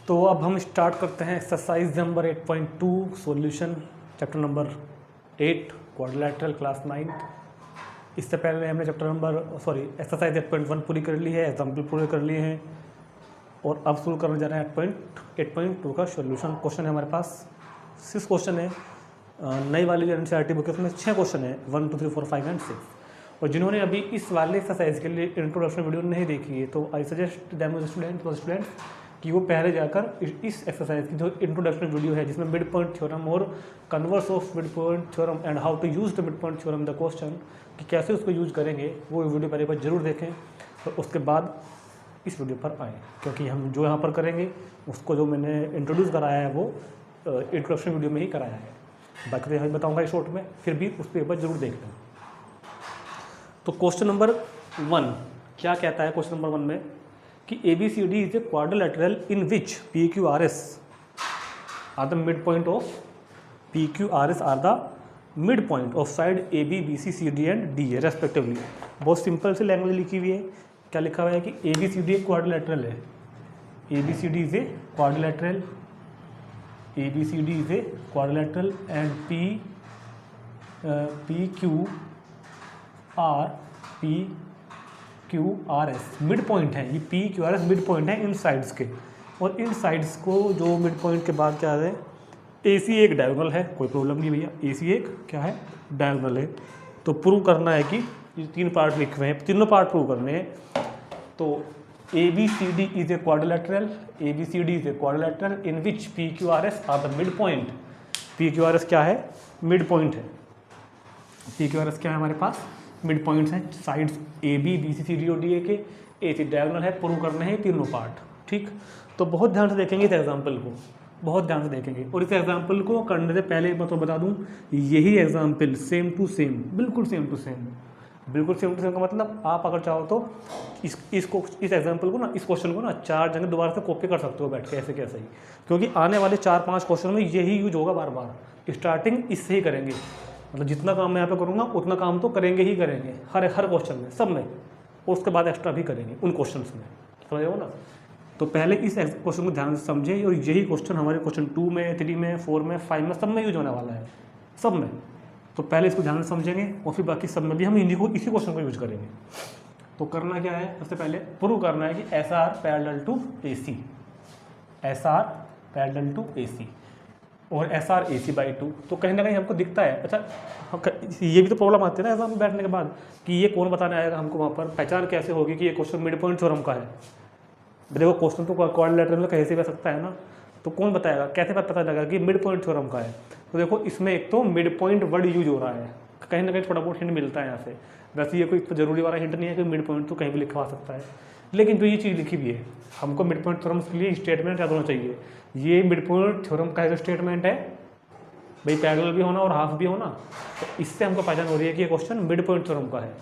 तो अब हम स्टार्ट करते हैं exercise number 8.2 solution chapter number 8 quadrilateral class 9th। इससे पहले हमने एक्सरसाइज 8.1 पूरी कर ली है, एग्जाम्पल पूरे कर लिए हैं और अब शुरू करने जा रहे हैं 8.2 का सॉल्यूशन। क्वेश्चन है हमारे पास 6 क्वेश्चन है। नई वाली एनसीईआरटी बुक है उसमें 6 क्वेश्चन है, 1 2 3 4 5 एंड 6। और जिन्होंने अभी इस वाले एक्सरसाइज के लिए इंट्रोडक्शन वीडियो नहीं देखी है तो आई सजेस्ट दैम स्टूडेंट्स कि वो पहले जाकर इस एक्सरसाइज की जो इंट्रोडक्शन वीडियो है जिसमें मिड पॉइंट थ्योरम और converse of mid point theorem and how to use the mid point theorem the question कि कैसे उसको यूज करेंगे, वो वीडियो पहले बार जरूर देखें और उसके बाद इस वीडियो पर आएँ, क्योंकि हम जो यहाँ पर करेंगे उसको जो मैंने इंट्रोड्यूस कराया है वो इंट्रोडक्शन वीडियो में ही कराया है। बाकी तो यहाँ बताऊँगा शॉर्ट में, फिर भी उस पर एक बार जरूर देख लें। तो क्वेश्चन नंबर 1 क्या कहता है? क्वेश्चन नंबर 1 में कि ABCD is a quadrilateral in which PQRS are the mid point of PQRS are the mid point of side AB BC CD and DA respectively. बहुत सिंपल सी लैंग्वेज लिखी हुई है। क्या लिखा हुआ है कि ABCD एक क्वाड्रिलेटरल है, ABCD is a quadrilateral, ABCD is a quadrilateral and PQRS mid point है। ये PQRS मिड पॉइंट है इन साइड्स के, और इन साइड्स को जो मिड पॉइंट के बाद क्या है, AC एक डायगोनल है, कोई प्रॉब्लम नहीं भैया, AC एक क्या है, डायगोनल है। तो प्रूव करना है कि ये 3 पार्ट लिखे हुए हैं, तीनों पार्ट प्रूव करने हैं। तो ABCD is a quadrilateral, ABCD is a quadrilateral in which PQRS are the mid point. PQRS क्या है, मिड पॉइंट है। PQRS क्या है हमारे पास, मिड पॉइंट्स हैं साइड्स AB BC CD और DA के, AC डायगोनल है। प्रूव करने हैं तीनों पार्ट, ठीक। तो बहुत ध्यान से देखेंगे इस एग्जाम्पल को, बहुत ध्यान से देखेंगे। और इस एग्जाम्पल को करने से पहले मैं तो बता दूं, यही एग्जाम्पल सेम टू सेम, बिल्कुल सेम टू सेम, बिल्कुल सेम टू सेम का मतलब आप अगर चाहो तो इस एग्जाम्पल को ना, इस क्वेश्चन को ना 4 जगह दोबारा से कॉपी कर सकते हो बैठ के, ऐसे कैसे ही, क्योंकि आने वाले 4-5 क्वेश्चन में यही यूज होगा बार बार। स्टार्टिंग इससे ही करेंगे, मतलब जितना काम मैं यहाँ पे करूँगा उतना काम तो करेंगे ही करेंगे हर क्वेश्चन में, सब में, और उसके बाद एक्स्ट्रा भी करेंगे उन क्वेश्चंस में, समझ हो ना। तो पहले इस क्वेश्चन को ध्यान से समझें, और यही क्वेश्चन हमारे क्वेश्चन 2 में 3 में 4 में 5 में सब में यूज होने वाला है, सब में। तो पहले इसको ध्यान से समझेंगे और फिर बाकी सब में भी हम इसी क्वेश्चन को यूज करेंगे। तो करना क्या है, सबसे पहले प्रूव करना है कि SR parallel to AC, SR parallel to AC और SR AC/2। तो कहीं ना कहीं हमको दिखता है, अच्छा ये भी तो प्रॉब्लम आती है ना एग्जाम में बैठने के बाद कि ये कौन बताने आएगा हमको, वहाँ पर पहचान कैसे होगी कि ये क्वेश्चन मिड पॉइंट थ्योरम का है। देखो क्वेश्चन तो क्वाड्रिलेटरल में कैसे भी सकता है ना, तो कौन बताएगा, कैसे पता लगा कि मिड पॉइंट थ्योरम का है। तो देखो इसमें एक तो मिड पॉइंट वर्ड यूज हो रहा है, कहीं ना कहीं थोड़ा बहुत हिंट मिलता है यहाँ से। वैसे ये कोई जरूरी वाला हिंट नहीं है कि मिड पॉइंट तो कहीं भी लिखवा सकता है, लेकिन जो ये चीज़ लिखी हुई है, हमको मिड पॉइंट थ्योरम के लिए स्टेटमेंट याद होना चाहिए। ये मिड पॉइंट थ्योरम का जो स्टेटमेंट है भाई, पैरेलल भी होना और हाफ भी होना, तो इससे हमको पहचान हो रही है कि ये क्वेश्चन मिड पॉइंट थ्योरम का है।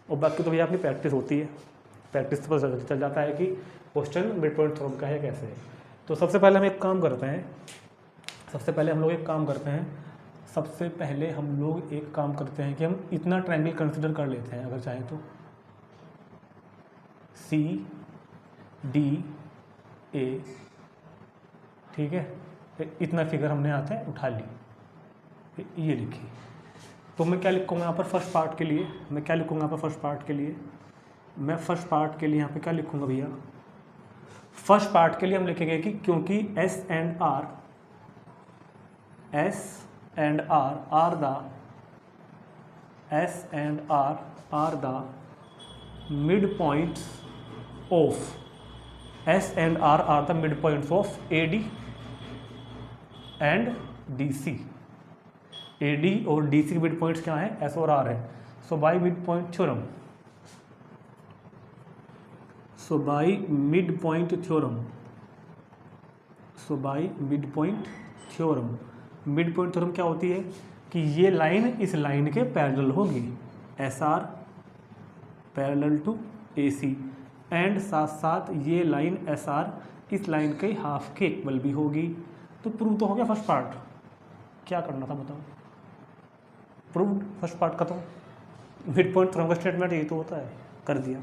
और बाकी तो भैया अपनी प्रैक्टिस होती है, प्रैक्टिस से पता चल जाता है कि क्वेश्चन मिड पॉइंट थ्योरम का है कैसे है। तो सबसे पहले हम एक काम करते हैं, सबसे पहले हम लोग एक काम करते हैं कि हम इतना ट्रायंगल कंसिडर कर लेते हैं, अगर चाहें तो CDA, ठीक है, इतना फिगर हमने यहाँ से उठा ली, ये लिखी। तो मैं क्या लिखूँगा यहाँ पर फर्स्ट पार्ट के लिए, मैं फर्स्ट पार्ट के लिए यहाँ पे क्या लिखूँगा भैया, फर्स्ट पार्ट के लिए हम लिखेंगे कि क्योंकि S and R are the mid points of AD and DC। AD और DC के मिड पॉइंट्स क्या है, S और R है। So by mid point theorem, mid point theorem क्या होती है कि ये लाइन इस लाइन के पैरेलल होगी, SR parallel to AC, and साथ साथ ये लाइन SR इस लाइन के हाफ के इक्वल भी होगी। तो प्रूव तो हो गया फर्स्ट पार्ट। क्या करना था बताओ, प्रूव फर्स्ट पार्ट का। तो मिड पॉइंट थ्योरम का स्टेटमेंट यही तो होता है, कर दिया।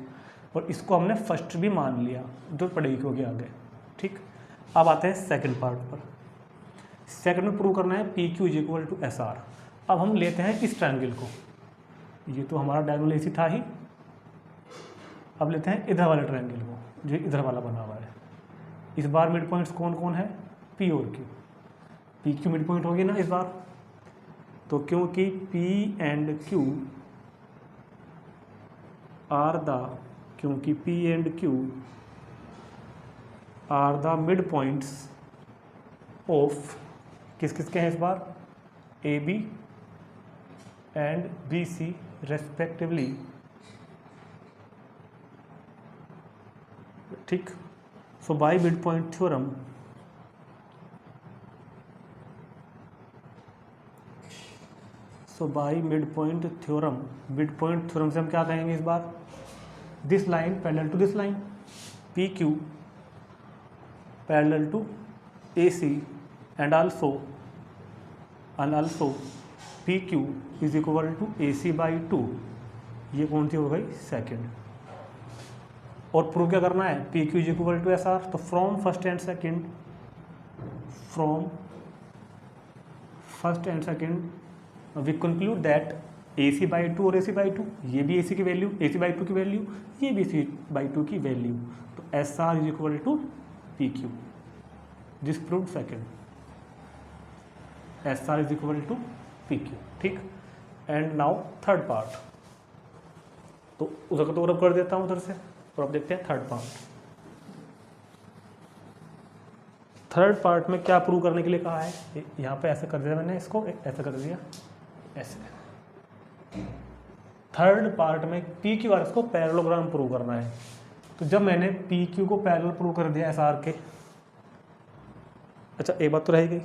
और इसको हमने फर्स्ट भी मान लिया, जो पढ़ेगी होगी आगे, ठीक। अब आते हैं सेकंड पार्ट पर। सेकंड में प्रूव करना है P Q is equal to S R. अब हम लेते हैं इस ट्रायंगल को, ये तो हमारा डायगोनल एसी था ही। अब लेते हैं इधर वाले ट्रायंगल को जो इधर वाला बना हुआ है। इस बार मिड पॉइंट्स कौन कौन है, पी और Q. P Q midpoint होगी ना इस बार, तो क्योंकि P and Q are the क्योंकि P and Q are the mid points of किस किस के हैं इस बार, A B and B C respectively. ठीक, so by mid point theorem mid point theorem से हम क्या कहेंगे इस बार, this line parallel to this line, P Q parallel to A C and also P Q is equal to A C by 2। ये कौन सी हो गई, सेकेंड। और प्रूव क्या करना है, P Q is equal to S R. तो from first and second we conclude that A C by 2 और ए सी बाई 2, ये भी ए सी की वैल्यू, ए सी बाई 2 की वैल्यू, ये भी ए सी बाई 2 की वैल्यू। तो S R is equal to P Q, this proved second. S R is equal to P Q. ठीक, एंड नाउ थर्ड पार्ट। तो उधर तो और कर देता हूँ उधर से, और अब देखते हैं थर्ड पार्ट। थर्ड पार्ट में क्या प्रूव करने के लिए कहा है, यहाँ पे ऐसे कर दिया मैंने, इसको ऐसे कर दिया ऐसे। थर्ड पार्ट में पी क्यू आर एस को पैरेललोग्राम प्रूव करना है। तो जब मैंने पी क्यू को पैरेलल प्रूव कर दिया एस आर के, अच्छा एक बात तो रहेगी,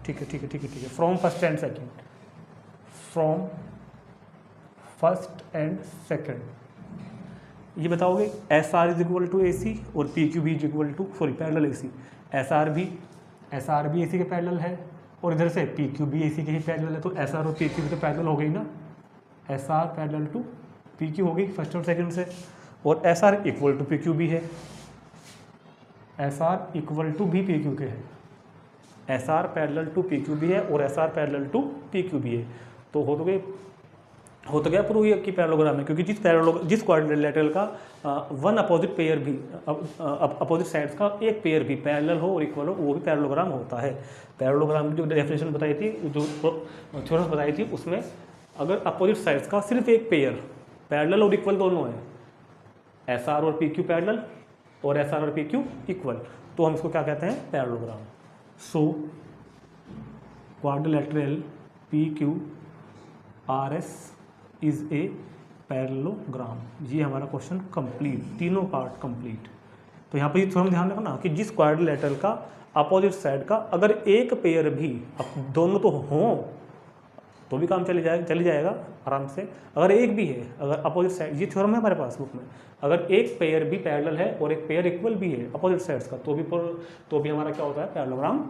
ठीक है। फ्रॉम फर्स्ट एंड सेकेंड ये बताओगे, S R is equal to A C और पी क्यू भी is equal to parallel A C. S R भी ए सी के पैरेलल है, और इधर से पी क्यू भी ए सी के ही पैरेलल है। तो एस आर और पी क्यू भी तो पैरेलल हो गई ना, S R parallel to P Q हो गई फर्स्ट और सेकेंड से। और S R equal to P Q भी है, एस आर इक्वल टू भी पी क्यू के है, S R parallel to P Q भी है और S R parallel to P Q भी है। तो हो तो गया प्रूव कि पैरेललोग्राम है, क्योंकि जिस क्वाड्रिलेटरल का वन अपोजिट पेयर भी अपोजिट साइड्स का एक पेयर भी पैरेलल हो और इक्वल हो, वो भी पैरेललोग्राम होता है। पैरेललोग्राम की जो डेफिनेशन बताई थी, जो थ्योरम्स बताई थी, उसमें अगर अपोजिट साइड्स का सिर्फ एक पेयर पैरेलल और इक्वल दोनों है, एस आर और पी क्यू पैरेलल और एस आर और पी क्यू इक्वल, तो हम इसको क्या कहते हैं, parallelogram. So quadrilateral P Q R S is a parallelogram. ये हमारा क्वेश्चन कंप्लीट, तीनों पार्ट कंप्लीट। तो यहाँ पर ये थोड़ा ध्यान रखना कि जिस क्वाड्रिलेटरल का अपोजिट साइड का अगर एक पेयर भी, अब दोनों तो हों तो भी काम चली जाएगा आराम से। अगर एक भी है, अगर अपोजिट साइड, ये थ्योरम है हमारे पास बुक में, अगर एक पेयर भी पैरेलल है और एक पेयर इक्वल भी है अपोजिट साइड्स का, तो भी हमारा क्या होता है, पैरेललोग्राम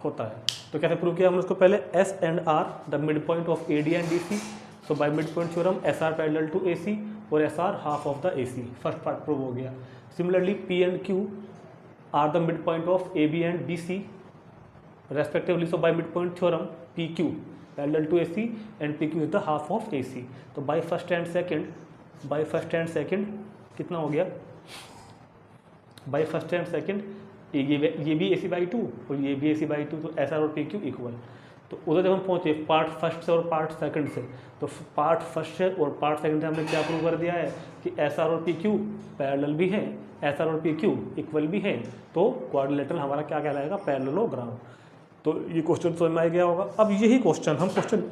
होता है। तो कैसे प्रूव किया हमने उसको, पहले S and R the mid point of A D and D C. So by mid point theorem S R parallel to A C और S R half of the A C, first part prove हो गया। Similarly P and Q are the mid point of A B and B C respectively. So by midpoint theorem PQ parallel to AC and PQ is the half of AC. तो by first and second कितना हो गया, by first and second ये भी AC by 2 और ये भी AC by 2, तो SR और PQ इक्वल। तो उधर जब हम पहुँचे पार्ट फर्स्ट से और पार्ट सेकंड से, तो पार्ट फर्स्ट से और पार्ट सेकंड से हमने क्या प्रूव कर दिया है कि SR और PQ पैरेलल भी हैं, SR और PQ इक्वल भी हैं, तो क्वाड्रिलेटरल हमारा क्या कहलाएगा, पैरेललोग्राम। तो ये क्वेश्चन समझ में आ गया होगा। अब यही क्वेश्चन हम क्वेश्चन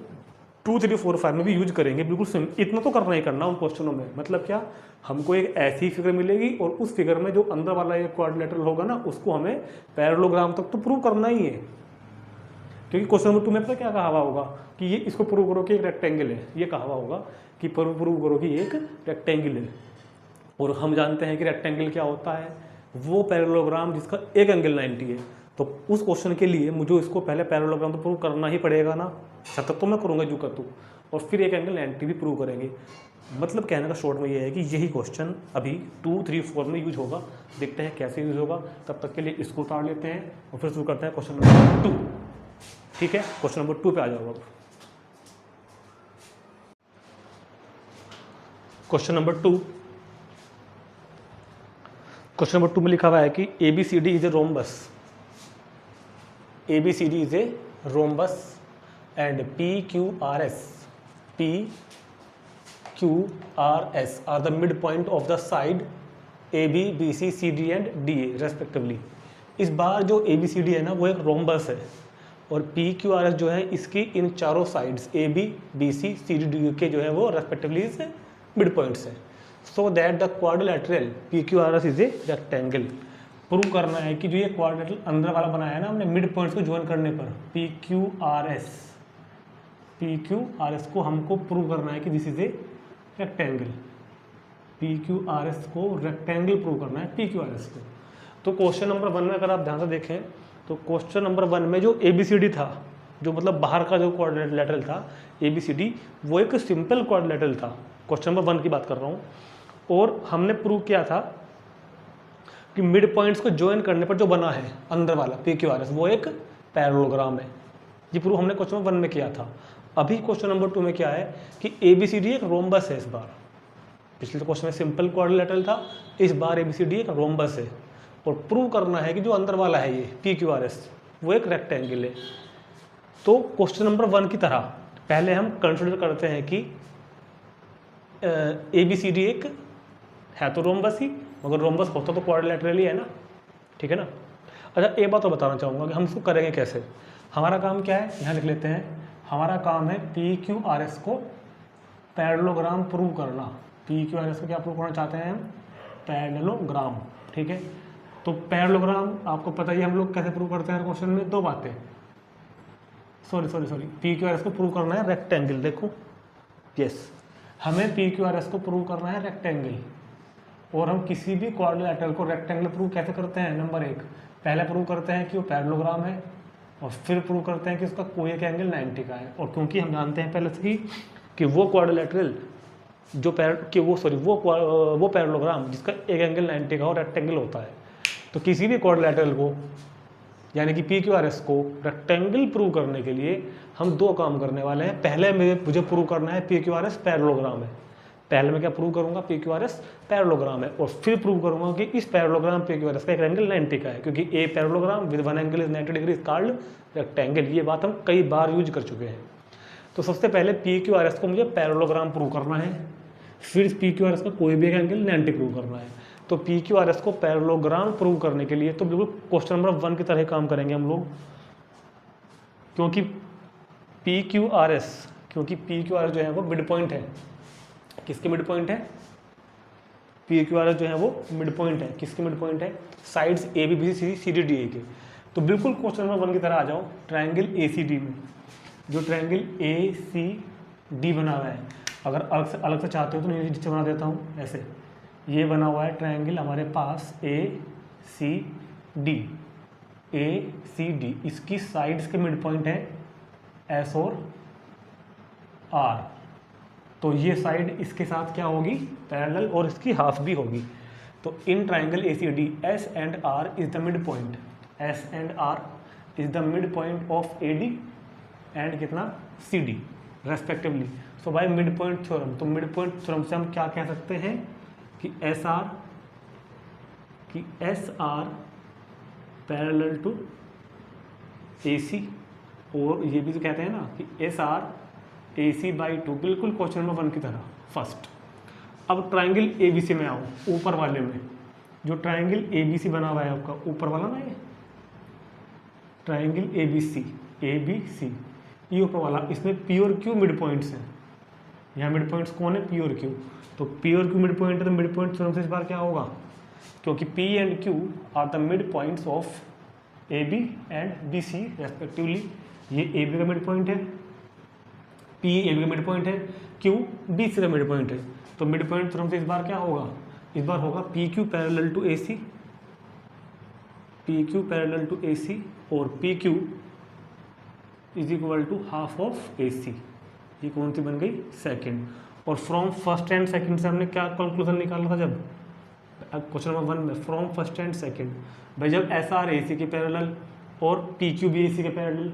2, 3, 4, 5 में भी यूज करेंगे, बिल्कुल इतना तो करना ही करना उन क्वेश्चनों में। मतलब क्या, हमको एक ऐसी फिगर मिलेगी और उस फिगर में जो अंदर वाला एक क्वाड्रिलेटरल होगा ना, उसको हमें पैरेललोग्राम तक तो प्रूव करना ही है। क्योंकि क्वेश्चन नंबर 2 में पता क्या कहा हुआ होगा कि ये इसको प्रूव करो कि एक रेक्टेंगल है, ये कहा हुआ होगा कि प्रूव करो कि एक रेक्टेंगल है। और हम जानते हैं कि रेक्टेंगल क्या होता है, वो पैरेललोग्राम जिसका एक एंगल 90 है। तो उस क्वेश्चन के लिए मुझे इसको पहले पैरेललोग्राम तो प्रूव करना ही पड़ेगा ना, शतक तो मैं करूँगा जो कर तू, और फिर एक एंगल 90 भी प्रूव करेंगे। मतलब कहने का शॉर्ट में ये है कि यही क्वेश्चन अभी 2, 3, 4 में यूज होगा। देखते हैं कैसे यूज होगा, तब तक के लिए इसको उतार लेते हैं और फिर शुरू करते हैं क्वेश्चन नंबर 2। ठीक है, क्वेश्चन नंबर 2 पे आ जाओ अब। क्वेश्चन नंबर 2, क्वेश्चन नंबर 2 में लिखा हुआ है कि ABCD is a rhombus, ABCD is a rhombus and PQRS are the midpoint of the side AB, BC, CD and DA respectively। इस बार जो ABCD है ना वो एक रोम्बस है और PQRS जो है इसकी इन चारों sides AB, BC, CD, DA के जो है वो रेस्पेक्टिवली इस मिड पॉइंट्स है। So that the quadrilateral PQRS is a rectangle. Prove करना है कि जो ये क्वाड्रिलेटरल अंदर वाला बनाया है ना हमने मिड पॉइंट्स को ज्वाइन करने पर PQRS को हमको प्रूव करना है कि this is a rectangle. PQRS को रेक्टेंगल प्रूव करना है PQRS को। तो क्वेश्चन नंबर 1 में अगर आप ध्यान से देखें तो क्वेश्चन नंबर 1 में जो ABCD था, जो मतलब बाहर का जो क्वाड्रिलेटरल था ABCD, वो एक सिंपल क्वाड्रिलेटरल था। क्वेश्चन नंबर 1 की बात कर रहा हूँ। और हमने प्रूव किया था कि मिड पॉइंट्स को ज्वाइन करने पर जो बना है अंदर वाला PQRS वो एक पैरेललोग्राम है। ये प्रूव हमने क्वेश्चन नंबर 1 में किया था। अभी क्वेश्चन नंबर 2 में क्या है कि ABCD एक रोम्बस है। इस बार पिछले क्वेश्चन में सिंपल क्वाड्रिलेटरल था, इस बार ABCD एक रोम्बस है और प्रूव करना है कि जो अंदर वाला है ये PQRS वो एक रेक्टेंगल है। तो क्वेश्चन नंबर 1 की तरह पहले हम कंसिडर करते हैं कि ABCD एक है तो रोम्बस ही, मगर रोम्बस होता तो क्वाड्रिलेटरल ही है ना, ठीक है ना। अच्छा एक बात और बताना चाहूँगा कि हम इसको करेंगे कैसे। हमारा काम क्या है, यहाँ लिख लेते हैं। हमारा काम है PQRS को पैरेललोग्राम प्रूव करना। PQRS को क्या प्रूव करना चाहते हैं हम, पैरेललोग्राम, ठीक है। तो पैरेललोग्राम आपको पता ही हम लोग कैसे प्रूव करते हैं क्वेश्चन में, 2 बातें। सॉरी PQRS को प्रूव करना है रेक्टेंगल। देखो यस, हमें PQRS को प्रूव करना है रेक्टेंगल और हम किसी भी क्वाड्रिलेटरल को रेक्टेंगल प्रूव कैसे करते हैं। नंबर 1, पहले प्रूव करते हैं कि वो पैरेललोग्राम है और फिर प्रूव करते हैं कि उसका कोई एक एंगल 90 का है। और क्योंकि हम जानते हैं पहले से ही कि वो क्वाड्रिलेटरल जो वो पैरेललोग्राम जिसका एक एंगल 90 का और रेक्टेंगल होता है, तो किसी भी क्वाड्रिलेटरल को यानी कि PQRS को रेक्टेंगल प्रूव करने के लिए हम 2 काम करने वाले हैं। पहले मुझे प्रूव करना है PQRS पैरेललोग्राम है। पहले मैं क्या प्रूव करूंगा, PQRS पैरेललोग्राम है और फिर प्रूव करूंगा कि इस पैरेललोग्राम PQRS का एक एंगल 90 का है, क्योंकि a parallelogram with one angle is 90 degree is called rectangle. ये बात हम कई बार यूज कर चुके हैं। तो सबसे पहले PQRS को मुझे पैरेललोग्राम प्रूव करना है, फिर PQRS का कोई भी एक एंगल 90 प्रूव करना है। तो PQRS को पैरेललोग्राम प्रूव करने के लिए तो बिल्कुल क्वेश्चन नंबर 1 की तरह काम करेंगे हम लोग, क्योंकि PQRS जो है वो मिड पॉइंट है। किसके मिड पॉइंट है, PQRS जो है वो मिड पॉइंट है। किसके मिड पॉइंट है, sides AB, BC, CD, DA के। तो बिल्कुल क्वेश्चन नंबर 1 की तरह आ जाओ। ट्रायंगल ACD में जो ट्रायंगल ACD बना हुआ है, अगर अलग से चाहते हो तो नीचे बना देता हूँ ऐसे। ये बना हुआ है ट्रायंगल हमारे पास ACD, इसकी साइड्स के मिड पॉइंट है S और R। तो ये साइड इसके साथ क्या होगी, पैरेलल, और इसकी हाफ भी होगी। तो in triangle ACD S and R is the mid point, S and R is the mid point of AD and कितना CD respectively. So by mid point theorem, तो मिड पॉइंट थ्योरम से हम क्या कह सकते हैं कि SR पैरेलल टू AC, और ये भी तो कहते हैं ना कि SR AC/2, बिल्कुल क्वेश्चन नंबर 1 की तरह फर्स्ट। अब ट्रायंगल ABC में आओ, ऊपर वाले में जो ट्रायंगल ABC बना हुआ है आपका ऊपर वाला ना, ये ट्रायंगल ABC ये ऊपर वाला, इसमें P और Q मिड पॉइंट्स हैं। यहाँ मिड पॉइंट्स कौन है, P और Q। तो P और Q मिड पॉइंट है, तो मिड पॉइंट थ्योरम से इस बार क्या होगा, क्योंकि P and Q are the mid points of AB and BC respectively. ये AB का मिड पॉइंट है, P AB का मिड पॉइंट है, Q BC का मिड पॉइंट है। तो मिड पॉइंट थ्योरम से इस बार क्या होगा, इस बार होगा PQ पैरेलल टू AC और PQ is equal to half of AC। ये कौन सी बन गई, सेकंड। और फ्रॉम फर्स्ट एंड सेकंड से हमने क्या कंक्लूजन निकाला था जब क्वेश्चन नंबर 1 में, फ्रॉम फर्स्ट एंड सेकंड, भाई जब एस आर ए सी के पैरेलल और P Q be A C के parallel,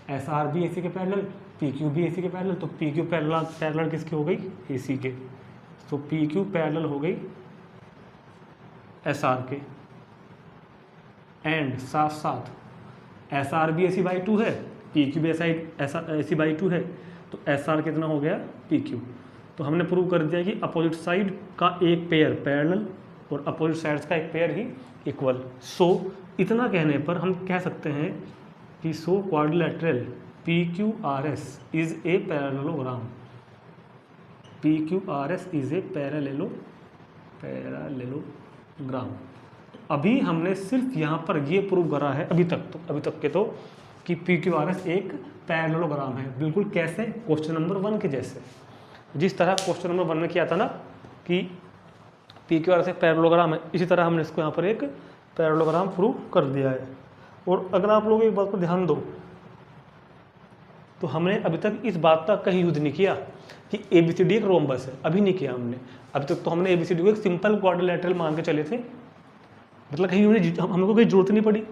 S R be A C के parallel, P Q be A C के पैरेलल, तो पी क्यू पैरेलल किसकी हो गई, ए सी के, तो पी क्यू पैरेलल हो गई एस आर के, एंड साथ साथ S R be A C by 2 है, P Q be A C by 2 है, तो एस आर कितना हो गया, पी क्यू। तो हमने प्रूव कर दिया कि अपोजिट साइड का एक पेयर पैरेलल और अपोजिट साइड्स का एक पेयर ही इक्वल। सो इतना कहने पर हम कह सकते हैं कि so quadrilateral P Q R S is a parallelogram, P Q R S is a parallelogram. अभी हमने सिर्फ यहाँ पर ये प्रूव करा है अभी तक के तो कि पी क्यू आर एस एक पैरेललोग्राम है। बिल्कुल कैसे, क्वेश्चन नंबर 1 के जैसे, जिस तरह क्वेश्चन नंबर 1 में किया था ना कि पी क्यू आर एस एक पैरेललोग्राम है, इसी तरह हमने इसको यहाँ पर एक पैरेललोग्राम प्रूव कर दिया है। और अगर आप लोग एक बात पर ध्यान दो तो हमने अभी तक इस बात का कहीं यूज नहीं किया कि ए बी सी डी एक रोम्बस है, अभी नहीं किया हमने। अभी तक तो हमने ए बी सी डी को एक सिंपल क्वाड्रिलेटरल मान के चले थे, मतलब कहीं हमको कोई जरूरत नहीं पड़ी।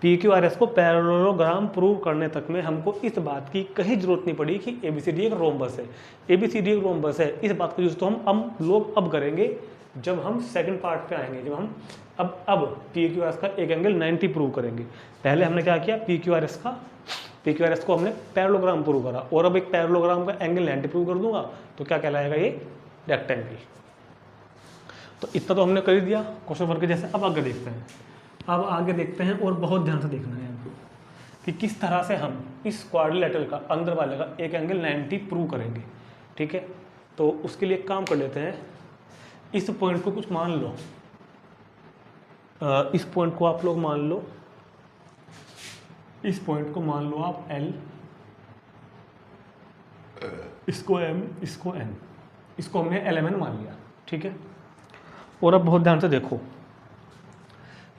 पी क्यू आर एस को पैरेललोग्राम प्रूव करने तक में हमको इस बात की कहीं जरूरत नहीं पड़ी कि ए बी सी डी एक रोम्बस है, ए बी सी डी एक रोम्बस है। इस बात का यूज तो हम लोग अब करेंगे जब हम सेकंड पार्ट पे आएंगे, जब हम अब पी क्यू आर एस का एक एंगल 90 प्रूव करेंगे। पहले हमने क्या किया, पी क्यू आर एस को हमने पैरेललोग्राम प्रूव करा, और अब एक पैरेललोग्राम का एंगल 90 प्रूव कर दूंगा तो क्या कहलाएगा, ये रेक्टेंगल। तो इतना तो हमने कर ही दिया क्वेश्चन वर्क के जैसे। अब आगे देखते हैं और बहुत ध्यान से देखना है आपको कि किस तरह से हम इस क्वाड्रिलेटरल का अंदर वाले का एक एंगल 90 प्रूव करेंगे। ठीक है, तो उसके लिए काम कर लेते हैं। इस पॉइंट को कुछ मान लो, इस पॉइंट को आप लोग मान लो, इस पॉइंट को मान लो आप L, इसको M, इसको N, इसको हमने LMN मान लिया। ठीक है, और अब बहुत ध्यान से देखो,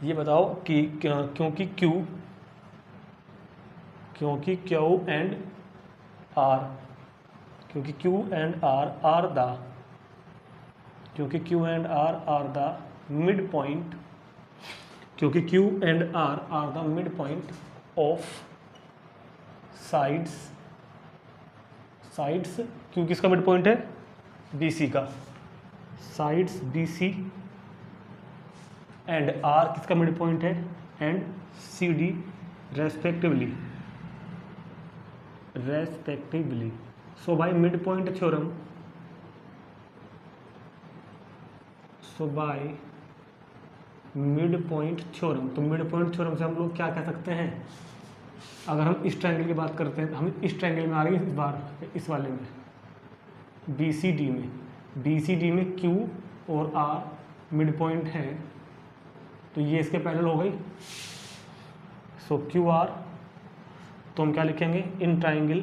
ये बताओ कि क्योंकि Q एंड R, क्योंकि Q and R are the mid point, क्योंकि Q and R are the mid point of sides, Q किसका मिड पॉइंट है, BC का, साइड्स BC, एंड R किसका मिड पॉइंट है, and CD respectively. So by mid point theorem, तो mid point theorem से हम लोग क्या कह सकते हैं, अगर हम इस ट्रायंगल की बात करते हैं, हम इस ट्रायंगल में आ रही है इस बार, इस वाले में BCD में Q और R मिड पॉइंट है, तो ये इसके पैरेलल हो गई। सो QR, तो हम क्या लिखेंगे, इन ट्रायंगल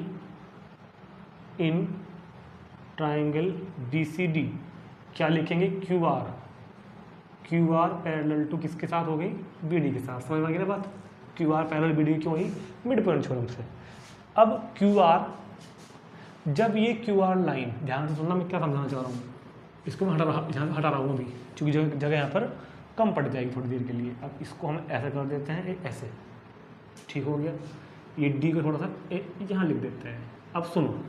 BCD क्या लिखेंगे, QR पैरेलल टू किसके साथ हो गई, BD के साथ। समझ में आ गई ना बात, QR पैरेलल BD क्यों हुई, मिड पॉइंट थ्योरम से। अब QR, जब ये QR लाइन, ध्यान से सुनना मैं क्या समझाना चाह रहा हूँ, इसको मैं हटा रहा हूँ अभी, क्योंकि जगह यहाँ पर कम पड़ जाएगी थोड़ी देर के लिए। अब इसको हम ऐसे कर देते हैं, ऐसे, ठीक हो गया। ये D को थोड़ा सा यहाँ लिख देते हैं। अब सुनो,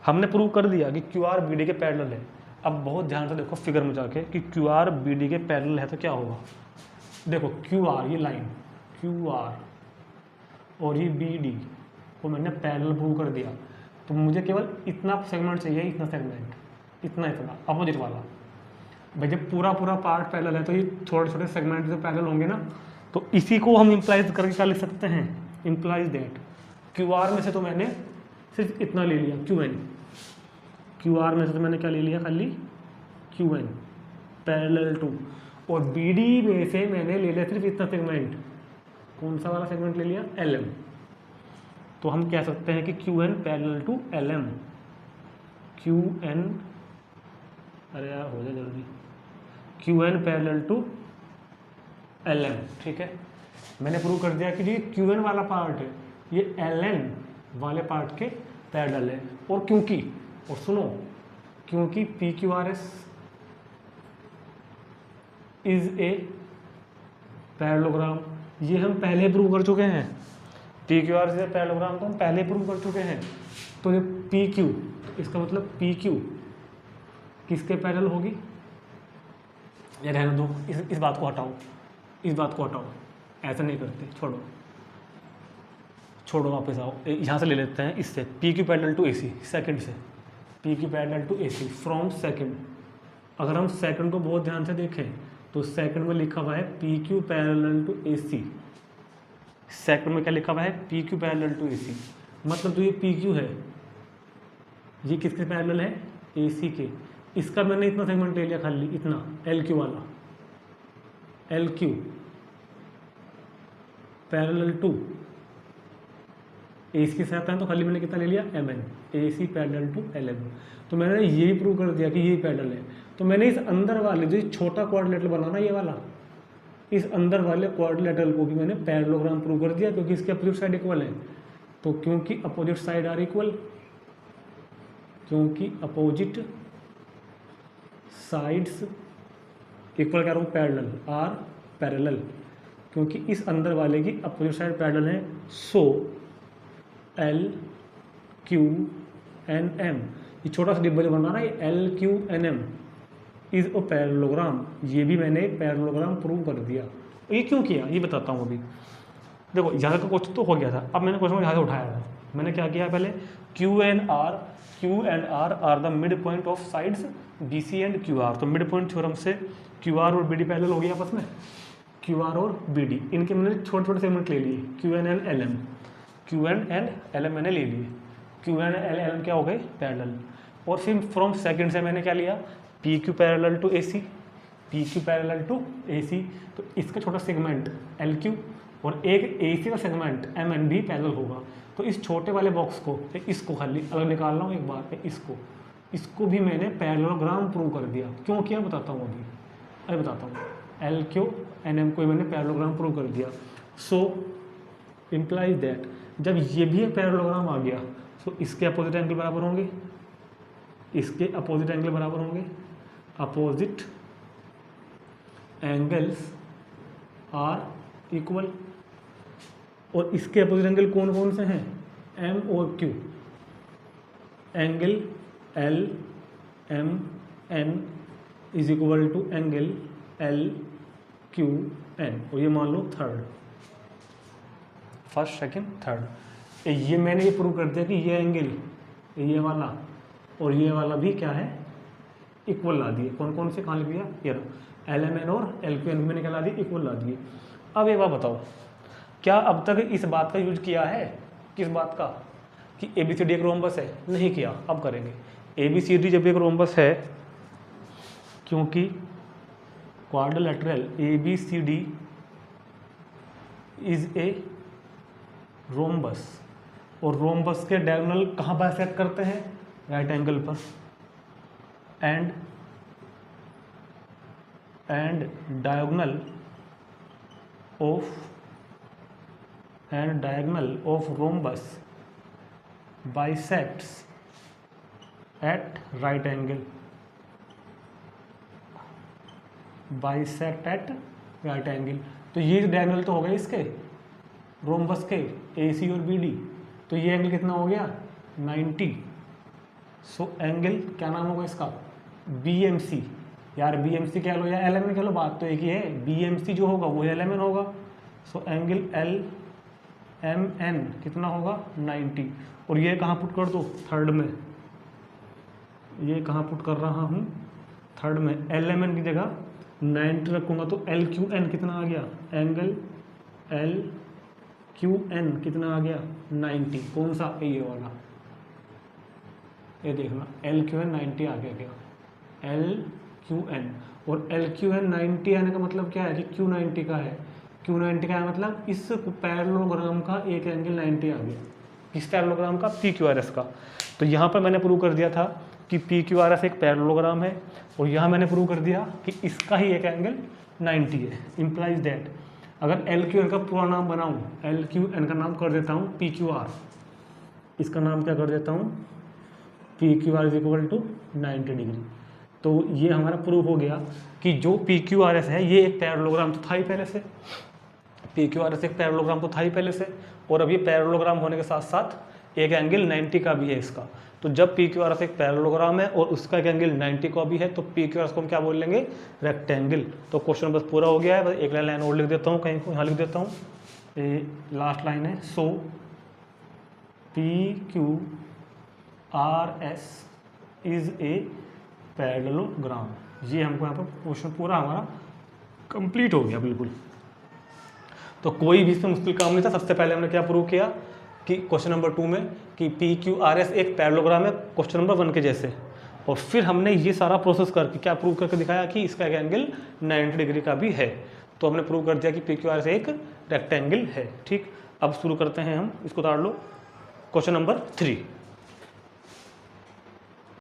हमने प्रूव कर दिया कि QR BD के पैरेलल है। अब बहुत ध्यान से देखो फिगर में जाके कि QR BD के पैरेलल है तो क्या होगा। देखो QR, ये लाइन QR और ये BD को मैंने पैरेलल प्रूव कर दिया, तो मुझे केवल इतना सेगमेंट चाहिए, इतना सेगमेंट, इतना अपोजिट वाला। भाई जब पूरा पार्ट पैरेलल है तो ये छोटे छोटे सेगमेंट जो पैरेलल होंगे ना, तो इसी को हम इम्प्लाइज करके क्या लिख सकते हैं, इम्प्लाइज दैट QR में से तो मैंने सिर्फ इतना ले लिया, QR में से तो मैंने क्या ले लिया, खाली QN पैरेलल टू, और BD में से मैंने ले लिया सिर्फ इतना सेगमेंट। कौन सा वाला सेगमेंट ले लिया, LM। तो हम कह सकते हैं कि QN parallel to LM, QN, अरे यार हो जाए जल्दी, QN पैरेलल टू LM। ठीक है, मैंने प्रूव कर दिया कि ये QN वाला पार्ट है, ये LN वाले पार्ट के पैरेलल है। और क्योंकि, और सुनो, क्योंकि P Q R S is a parallelogram, ये हम पहले प्रूव कर चुके हैं। P Q R S a parallelogram को हम पहले प्रूव कर चुके हैं। तो ये पी क्यू, इसका मतलब पी क्यू किसके पैरेलल होगी? ये रहने दो, इस बात को हटाओ, इस बात को हटाओ, ऐसा नहीं करते, छोड़ो छोड़ो, वापस आओ, यहाँ से ले लेते हैं इससे, P Q parallel to A C, second से, P Q parallel to A C from second. अगर हम सेकंड को बहुत ध्यान से देखें तो सेकंड में लिखा हुआ है P Q parallel to A C, second में क्या लिखा हुआ है? P Q parallel to A C, मतलब तो ये पी क्यू है, ये किसके पैरेलल है? ए सी के। इसका मैंने इतना सेगमेंट ले लिया खाली, इतना एल क्यू वाला, L Q parallel to A C के साथ है, तो खाली मैंने कितना ले लिया? M N, A C parallel to L M. तो मैंने ये भी प्रूव कर दिया कि ये पैरेलल है। तो मैंने इस अंदर वाले जो छोटा क्वाड्रिलेटरल बना ना ये वाला, इस अंदर वाले क्वाड्रिलेटरल को भी मैंने पैरेललोग्राम प्रूव कर दिया, क्योंकि इसके अपोजिट साइड इक्वल है। तो क्योंकि अपोजिट साइड आर इक्वल, क्योंकि अपोजिट साइड्स इक्वल कह रहा हूँ, पैरेलल आर पैरेलल, क्योंकि इस अंदर वाले की अपोजिट साइड पैरेलल है। So L Q N M, ये छोटा सा डिब्बा जो बन रहा ना, ये L Q N M is a parallelogram. ये भी मैंने पैरेललोग्राम प्रूव कर दिया। ये क्यों किया ये बताता हूँ अभी। देखो यहाँ का क्वेश्चन तो हो गया था, अब मैंने क्वेश्चन यहाँ से उठाया था। मैंने क्या किया पहले, Q and R are the mid point of sides B C and Q R. तो मिड पॉइंट थ्योरम से क्यू आर और बी डी पैरेलल हो गया आपस में, क्यू आर और बी डी, इनके मैंने छोटे छोटे सेगमेंट ले लिए, Q N and L M, Q N and L M मैंने ले लिए, क्यू एन एल एम क्या हो गए? पैरेलल। और फिर फ्रॉम सेकंड से मैंने क्या लिया? P Q parallel to A C, P Q parallel to A C. तो इसका छोटा सेगमेंट एल क्यू और एक ए सी का सेगमेंट एम एन भी पैरेलल होगा। तो इस छोटे वाले बॉक्स को, इसको खाली अलग निकाल रहा हूँ एक बार, इसको भी मैंने पैरेललोग्राम प्रूव कर दिया। क्यों किया बताता हूँ अभी बताता हूँ। एल क्यू एन एम को मैंने पैरेललोग्राम प्रूव कर दिया। सो इम्प्लाइज दैट जब ये भी एक पैरेललोग्राम आ गया तो इसके अपोजिट एंगल बराबर होंगे, इसके अपोजिट एंगल बराबर होंगे, अपोजिट एंगल्स आर इक्वल। और इसके अपोजिट एंगल कौन कौन से हैं? एम और Q. Angle L M N is equal to angle L Q N. और ये मान लो थर्ड, फर्स्ट सेकंड थर्ड। ये मैंने ये प्रूव कर दिया कि ये एंगल, ये वाला और ये वाला भी क्या है? इक्वल ला दिए। कौन कौन से कहाँ लिख दिया? ये एल एम एन और एल क्यू एन मैंने क्या ला दिए? इक्वल ला दिए। अब एक बात बताओ, क्या अब तक इस बात का यूज किया है? किस बात का? कि ए बी सी डी एक रोम्बस है? नहीं किया, अब करेंगे। ए बी सी डी जब एक रोम्बस है, क्योंकि quadrilateral A B C D is a rhombus, और रोम्बस के डायगोनल कहाँ बाइसेक्ट करते हैं? राइट एंगल पर। And diagonal of rhombus bisects at right angle, bisect at right angle। तो ये डायगोनल तो हो गए इसके रोम्बस के ए सी और बी डी। तो ये एंगल कितना हो गया? 90। सो एंगल क्या नाम होगा इसका? B M C. यार बी एम सी कह लो या एल एम एन कह लो, बात तो एक ही है। बी एम सी जो होगा वो एल एम एन होगा। So angle L M N कितना होगा? 90। और ये कहाँ पुट कर दो? थर्ड में। ये कहाँ पुट कर रहा हूँ? थर्ड में। एल एम एन की जगह 90 रखूँगा तो एल क्यू एन कितना आ गया? एंगल एल क्यू एन कितना आ गया? 90। कौन सा? ये वाला, ये देखना, एल क्यू एन 90 आ गया क्या? L Q N. और एल क्यू एन 90 आने का मतलब क्या है? कि क्यू 90 का है। क्यू 90 का है मतलब इस पैरेललोग्राम का एक एंगल 90 आ गया। किस पैरेललोग्राम का? पी क्यू आर एस का। तो यहाँ पर मैंने प्रूव कर दिया था कि पी क्यू आर एस एक पैरेललोग्राम है, और यहाँ मैंने प्रूव कर दिया कि इसका ही एक एंगल 90 है। इम्प्लाइज दैट अगर एल क्यू एन का पूरा नाम बनाऊँ, एल क्यू एन का नाम कर देता हूँ पी क्यू आर, इसका नाम क्या कर देता हूँ? P Q R is equal to 90 degree. तो ये हमारा प्रूव हो गया कि जो पी क्यू आर एस है ये एक पैरेललोग्राम तो था ही पहले से, पी क्यू आर एस एक पैरेललोग्राम तो था ही पहले से, और अब ये पैरेललोग्राम होने के साथ साथ एक एंगल 90 का भी है इसका। तो जब पी क्यू आर एस एक पैरेललोग्राम है और उसका एक एंगल 90 का भी है तो पी क्यू आर एस को हम क्या बोल लेंगे, रेक्टेंगल। तो क्वेश्चन बस पूरा हो गया है, बस एक लाइन और लिख देता हूँ, कहीं को यहाँ लिख देता हूँ, लास्ट लाइन है, so P Q R S is a parallelogram. ये हमको यहाँ पर क्वेश्चन पूरा हमारा कंप्लीट हो गया बिल्कुल। तो कोई भी इसमें मुश्किल काम नहीं था। सबसे पहले हमने क्या प्रूव किया कि क्वेश्चन नंबर 2 में कि पी क्यू आर एस एक पैरेललोग्राम है क्वेश्चन नंबर 1 के जैसे, और फिर हमने ये सारा प्रोसेस करके क्या प्रूव करके दिखाया कि इसका एक एंगल 90 डिग्री का भी है। तो हमने प्रूव कर दिया कि पी क्यू आर एस एक रेक्टेंगल है। ठीक, अब शुरू करते हैं हम, इसको उतार लो, क्वेश्चन नंबर 3।